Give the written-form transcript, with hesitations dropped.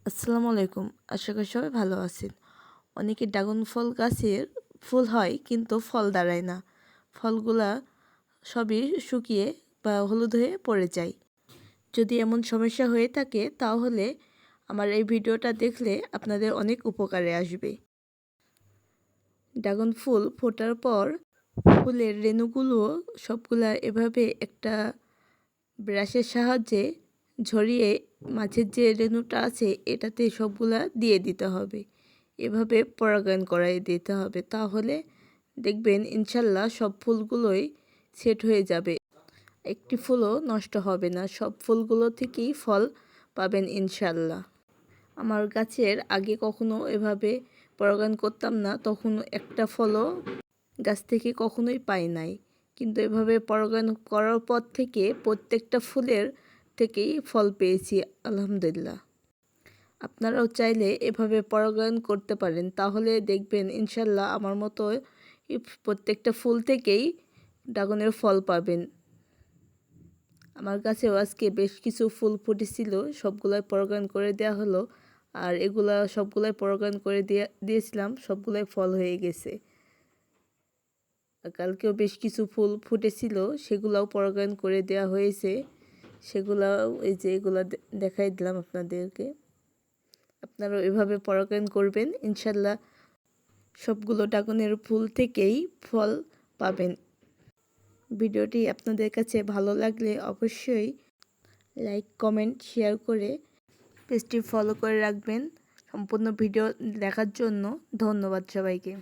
আসসালামু আলাইকুম। আশা করি সবাই ভালো আছেন। অনেকের ড্রাগন ফল গাছের ফুল হয় কিন্তু ফল দাঁড়ায় না। ফলগুলা সবই শুকিয়ে বা হলুদ হয়ে পড়ে যায়। যদি এমন সমস্যা হয়ে থাকে তাহলে আমার এই ভিডিওটা দেখলে আপনাদের অনেক উপকারে আসবে। ড্রাগন ফুল ফোটার পর ফুলের রেণুগুলো সবগুলা এভাবে একটা ব্রাশের সাহায্যে ঝরিয়ে মাঝের যে রেণুটা আছে এটাতে সবগুলা দিয়ে দিতে হবে। এভাবে পরাগায়ন করাই দিতে হবে, তাহলে দেখবেন ইনশাল্লাহ সব ফুলগুলোই সেট হয়ে যাবে, একটি ফুলও নষ্ট হবে না, সব ফুলগুলো থেকেই ফল পাবেন ইনশাল্লাহ। আমার গাছের আগে কখনো এভাবে পরাগায়ন করতাম না, তখন একটা ফলও গাছ থেকে কখনোই পাই নাই, কিন্তু এভাবে পরাগায়ন করার পর থেকে প্রত্যেকটা ফুলের থেকেই ফল পেয়েছি আলহামদুলিল্লাহ। আপনারাও চাইলে এভাবে পরাগায়ন করতে পারেন, তাহলে দেখবেন ইনশাল্লাহ আমার মতো প্রত্যেকটা ফুল থেকেই ড্রাগনের ফল পাবেন। আমার কাছেও আজকে বেশ কিছু ফুল ফুটেছিল, সবগুলাই পরাগায়ন করে দেওয়া হলো, আর এগুলা সবগুলাই পরাগায়ন করে দিয়েছিলাম, সবগুলাই ফল হয়ে গেছে। কালকেও বেশ কিছু ফুল ফুটেছিল, সেগুলাও পরাগায়ন করে দেওয়া হয়েছে। সেগুলাও এই যে এগুলা দেখাই দিলাম আপনাদেরকে। আপনারাও এভাবে পরাগায়ন করবেন, ইনশাল্লাহ সবগুলো ড্রাগনের ফুল থেকেই ফল পাবেন। ভিডিওটি আপনাদের কাছে ভালো লাগলে অবশ্যই লাইক, কমেন্ট, শেয়ার করে পেজটি ফলো করে রাখবেন। সম্পূর্ণ ভিডিও দেখার জন্য ধন্যবাদ সবাইকে।